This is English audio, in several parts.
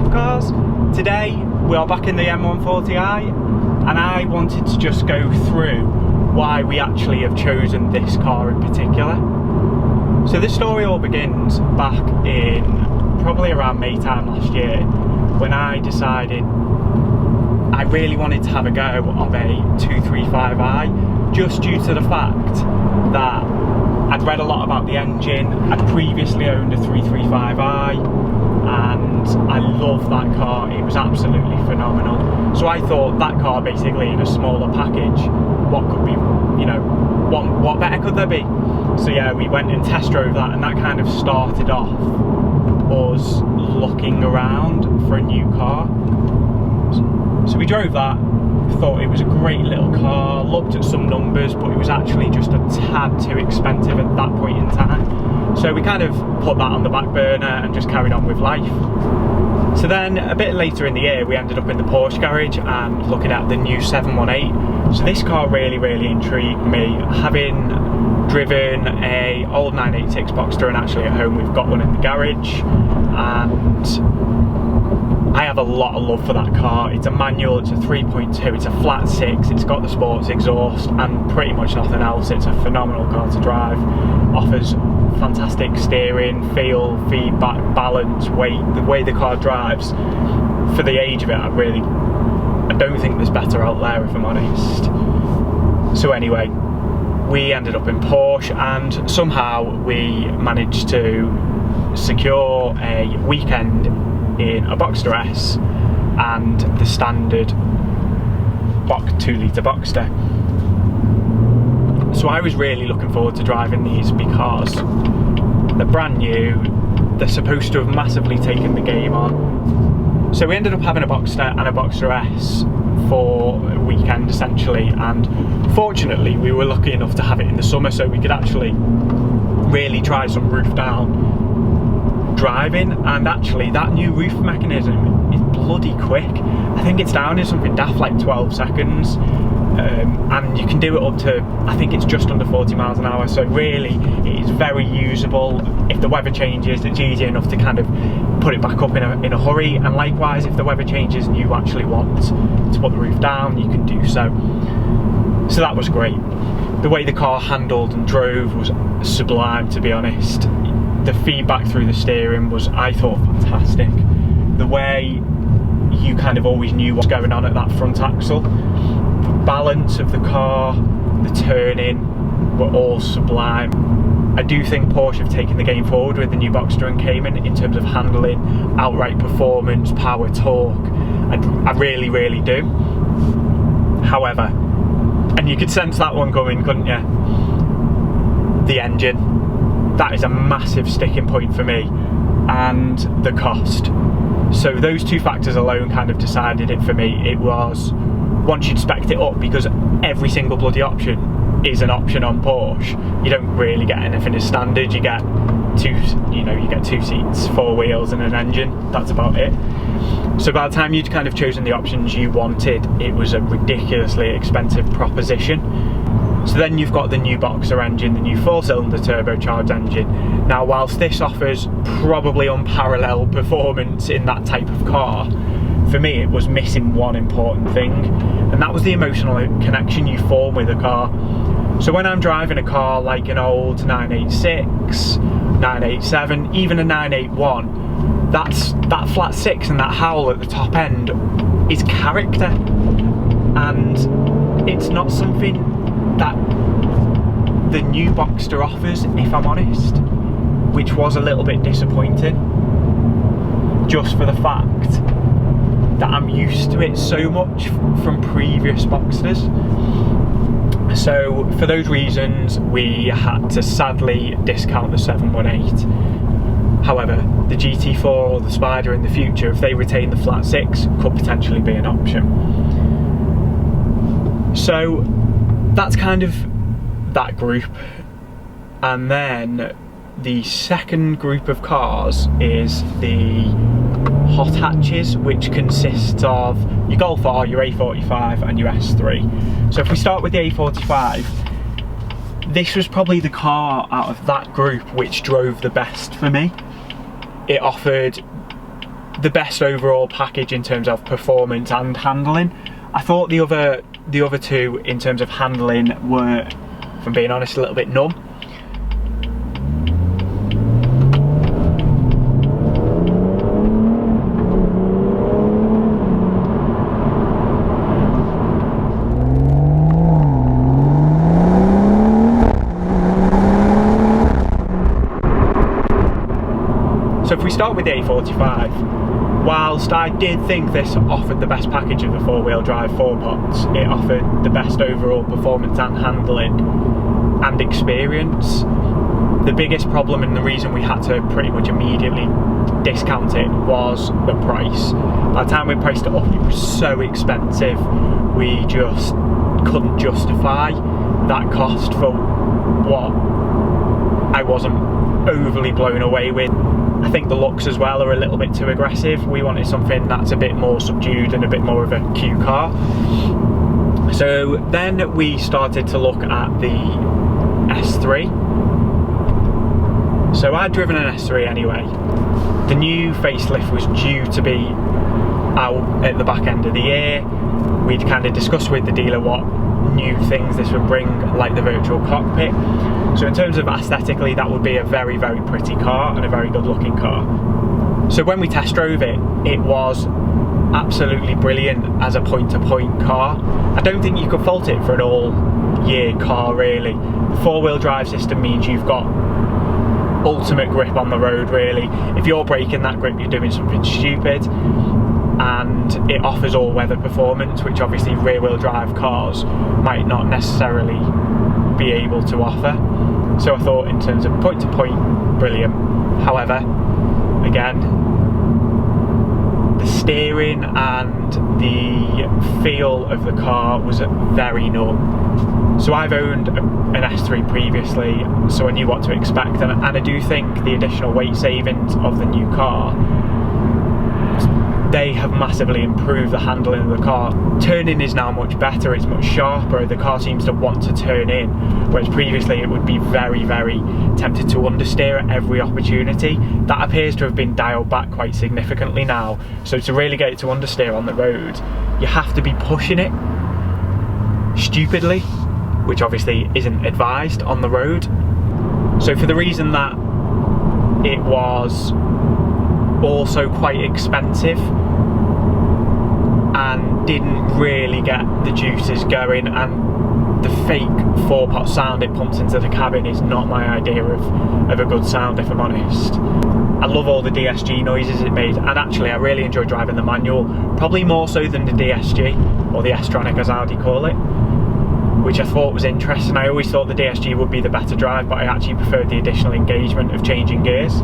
Supercars. Today we are back in the M140i and I wanted to just go through why we actually have chosen this car in particular. So this story all begins back in probably around May time last year when I decided I really wanted to have a go of a 235i, just due to the fact that I'd read a lot about the engine. I'd previously owned a 335i and I loved that car. It was absolutely phenomenal. So I thought that car basically in a smaller package, what could be, you know, what better could there be? So yeah, we went and test drove that, and that kind of started off us looking around for a new car. So we drove that, thought it was a great little car, looked at some numbers, but it was actually just a tad too expensive at that point in time. So we kind of put that on the back burner and just carried on with life. So then a bit later in the year we ended up in the Porsche garage and looking at the new 718. So this car really intrigued me, having driven a old 986 Boxster, and actually at home we've got one in the garage, and I have a lot of love for that car. It's a manual, it's a 3.2, it's a flat 6, it's got the sports exhaust and pretty much nothing else. It's a phenomenal car to drive, offers fantastic steering, feel, feedback, balance, weight. The way the car drives, for the age of it, I don't think there's better out there, if I'm honest. So anyway, we ended up in Porsche and somehow we managed to secure a weekend in a Boxster S and the standard 2-litre Boxster. So I was really looking forward to driving these because they're brand new, they're supposed to have massively taken the game on. So we ended up having a Boxster and a Boxster S for a weekend essentially, and fortunately we were lucky enough to have it in the summer so we could actually really try some roof down driving. And actually that new roof mechanism is bloody quick. I think it's down in something daft like 12 seconds, and you can do it up to, I think it's just under 40 miles an hour, so really it is very usable. If the weather changes, it's easy enough to kind of put it back up in a hurry, and likewise if the weather changes and you actually want to put the roof down, you can do so. So that was great. The way the car handled and drove was sublime, to be honest. The feedback through the steering was, I thought, fantastic. The way you kind of always knew what was going on at that front axle, the balance of the car, the turning were all sublime. I do think Porsche have taken the game forward with the new Boxster and Cayman in terms of handling, outright performance, power, torque. I really do. However, and you could sense that one coming, couldn't you? The engine. That is a massive sticking point for me, and the cost. So those two factors alone kind of decided it for me. It was, once you'd spec'd it up, because every single bloody option is an option on Porsche. You don't really get anything as standard. You get two seats, 4 wheels and an engine. That's about it. So by the time you'd kind of chosen the options you wanted, it was a ridiculously expensive proposition. So then you've got the new Boxster engine, the new 4-cylinder turbocharged engine. Now whilst this offers probably unparalleled performance in that type of car, for me it was missing one important thing, and that was the emotional connection you form with a car. So when I'm driving a car like an old 986, 987, even a 981, that flat 6 and that howl at the top end is character, and it's not something that the new Boxster offers, if I'm honest, which was a little bit disappointing, just for the fact that I'm used to it so much from previous Boxsters. So for those reasons we had to sadly discount the 718. However, the GT4 or the Spider in the future, if they retain the flat 6, could potentially be an option. So that's kind of that group. And then the second group of cars is the hot hatches, which consists of your Golf R, your A45 and your S3. So if we start with the A45, this was probably the car out of that group which drove the best for me. It offered the best overall package in terms of performance and handling. I thought the other two in terms of handling were, if I'm being honest, a little bit numb. So if we start with the A45, whilst I did think this offered the best package of the four-wheel drive 4-pods, it offered the best overall performance and handling and experience. The biggest problem, and the reason we had to pretty much immediately discount it, was the price. By the time we priced it up, it was so expensive, we just couldn't justify that cost for what I wasn't overly blown away with. I think the looks as well are a little bit too aggressive. We wanted something that's a bit more subdued and a bit more of a Q car. So then we started to look at the S3. So I'd driven an S3 anyway. The new facelift was due to be out at the back end of the year. We'd kind of discussed with the dealer what new things this would bring, like the virtual cockpit. So in terms of aesthetically, that would be a very, very pretty car and a very good looking car. So when we test drove it, it was absolutely brilliant as a point-to-point car. I don't think you could fault it for an all-year car, really. The four-wheel drive system means you've got ultimate grip on the road, really. If you're breaking that grip, you're doing something stupid. And it offers all-weather performance, which obviously rear-wheel drive cars might not necessarily be able to offer. So I thought in terms of point-to-point, brilliant. However, again, the steering and the feel of the car was very numb. So I've owned an S3 previously, so I knew what to expect, and I do think the additional weight savings of the new car, they have massively improved the handling of the car. Turning is now much better, it's much sharper, the car seems to want to turn in, whereas previously it would be very, very tempted to understeer at every opportunity. That appears to have been dialed back quite significantly now, so to really get it to understeer on the road, you have to be pushing it stupidly, which obviously isn't advised on the road. So for the reason that it was also quite expensive and didn't really get the juices going, and the fake 4-pot sound it pumps into the cabin is not my idea of a good sound, if I'm honest. I love all the DSG noises it made, and actually I really enjoy driving the manual, probably more so than the DSG, or the S-Tronic as Audi call it, which I thought was interesting. I always thought the DSG would be the better drive, but I actually preferred the additional engagement of changing gears.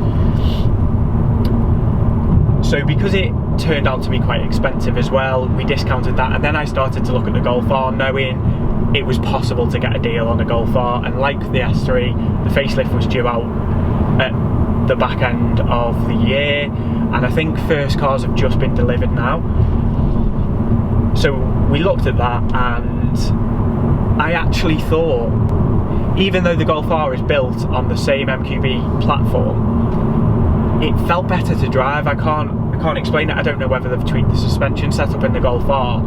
So because it turned out to be quite expensive as well, we discounted that, and then I started to look at the Golf R, knowing it was possible to get a deal on a Golf R, and like the S3, the facelift was due out at the back end of the year, and I think first cars have just been delivered now. So we looked at that, and I actually thought, even though the Golf R is built on the same MQB platform, it felt better to drive. I can't explain it. I don't know whether they've tweaked the suspension setup in the Golf R,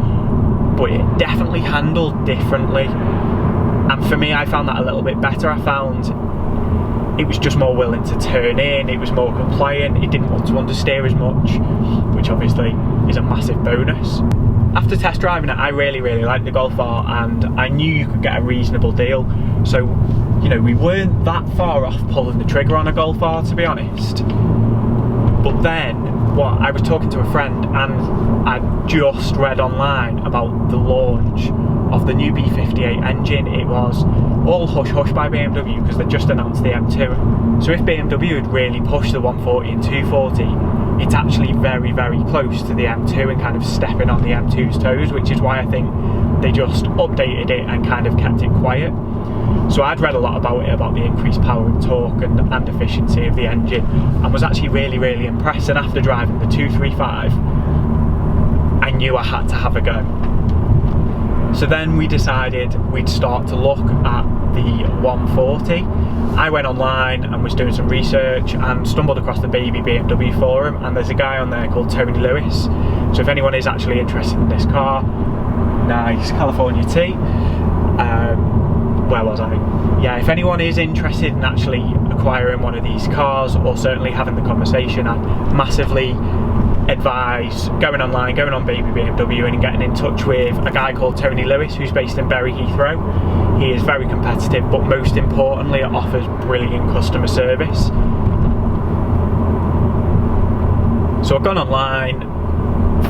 but it definitely handled differently. And for me, I found that a little bit better. I found it was just more willing to turn in, it was more compliant, it didn't want to understeer as much, which obviously is a massive bonus. After test driving it, I really, really liked the Golf R, and I knew you could get a reasonable deal. So, you know, we weren't that far off pulling the trigger on a Golf R, to be honest. But then, I was talking to a friend, and I just read online about the launch of the new B58 engine. It was all hush-hush by BMW because they just announced the M2. So if BMW had really pushed the 140 and 240, it's actually very, very close to the M2 and kind of stepping on the M2's toes, which is why I think they just updated it and kind of kept it quiet. So I'd read a lot about it, about the increased power and torque and efficiency of the engine, and was actually really, really impressed. And after driving the 235, I knew I had to have a go. So then we decided we'd start to look at the 140. I went online and was doing some research and stumbled across the Baby BMW forum, and there's a guy on there called Tony Lewis. So if anyone is actually interested in this car, nice California tea. Where was I? Yeah, if anyone is interested in actually acquiring one of these cars, or certainly having the conversation, I'd massively advise going online, going on Baby BMW and getting in touch with a guy called Tony Lewis, who's based in Bury Heathrow. He is very competitive, but most importantly, it offers brilliant customer service. So I've gone online,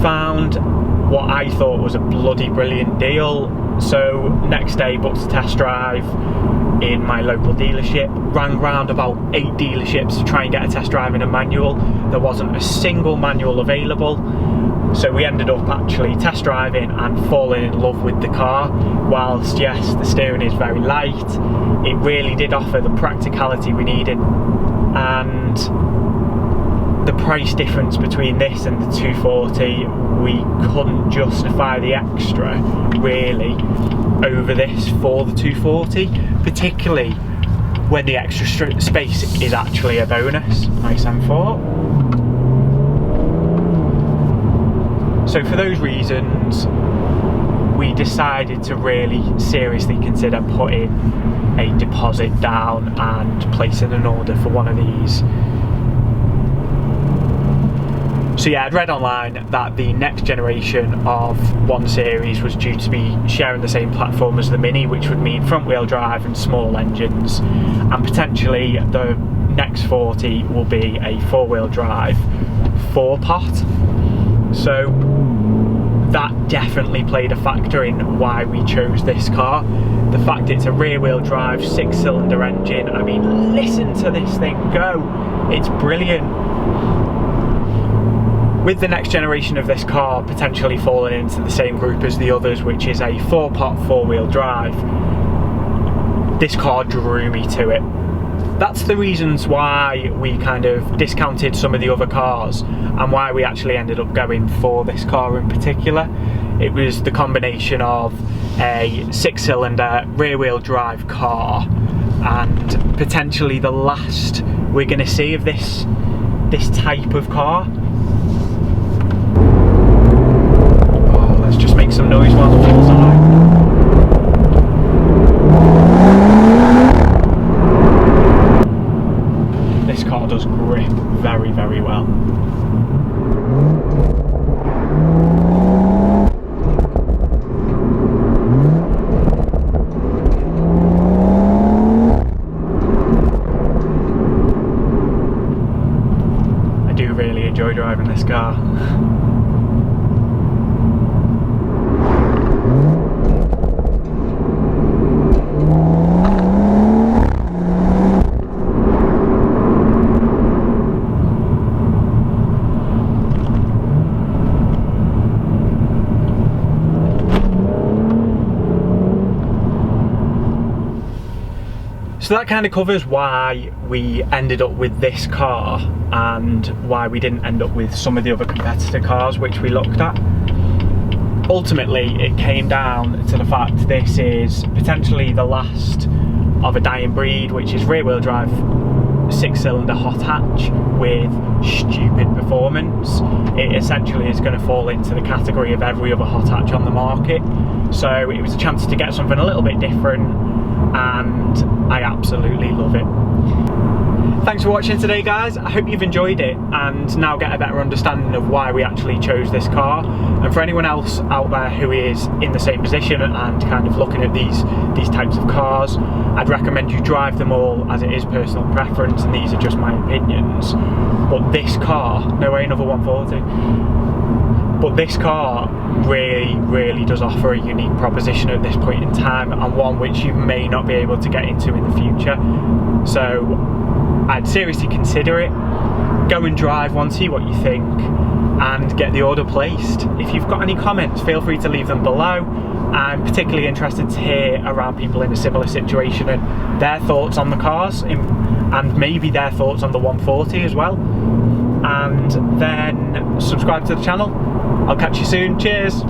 found what I thought was a bloody brilliant deal. So next day, booked a test drive in my local dealership, rang round about 8 dealerships to try and get a test drive in a manual. There wasn't a single manual available, so we ended up actually test driving and falling in love with the car. Whilst yes, the steering is very light, it really did offer the practicality we needed, and the price difference between this and the 240, we couldn't justify the extra really over this for the 240, particularly when the extra space is actually a bonus. Nice M4. So for those reasons, we decided to really seriously consider putting a deposit down and placing an order for one of these. So yeah, I'd read online that the next generation of 1 Series was due to be sharing the same platform as the Mini, which would mean front wheel drive and small engines, and potentially the next 40 will be a 4-wheel drive 4-pot. So that definitely played a factor in why we chose this car. The fact it's a rear wheel drive 6-cylinder engine, I mean, listen to this thing go, it's brilliant. With the next generation of this car potentially falling into the same group as the others, which is a 4-pot 4-wheel drive, this car drew me to it. That's the reasons why we kind of discounted some of the other cars and why we actually ended up going for this car in particular. It was the combination of a 6-cylinder rear wheel drive car and potentially the last we're going to see of this type of car. Let's just make some noise while the wheels are on. This car does grip very, very well. I do really enjoy driving this car. So that kind of covers why we ended up with this car and why we didn't end up with some of the other competitor cars which we looked at. Ultimately, it came down to the fact this is potentially the last of a dying breed, which is rear wheel drive 6-cylinder hot hatch with stupid performance. It essentially is going to fall into the category of every other hot hatch on the market. So it was a chance to get something a little bit different, and I absolutely love it. Thanks for watching today, guys. I hope you've enjoyed it and now get a better understanding of why we actually chose this car. And for anyone else out there who is in the same position and kind of looking at these types of cars, I'd recommend you drive them all, as it is personal preference and these are just my opinions. But this car, no way another 140, but this car really does offer a unique proposition at this point in time, and one which you may not be able to get into in the future. So I'd seriously consider it. Go and drive one, see what you think, and get the order placed. If you've got any comments, feel free to leave them below. I'm particularly interested to hear around people in a similar situation and their thoughts on the cars, and maybe their thoughts on the 140 as well. And then subscribe to the channel. I'll catch you soon. Cheers.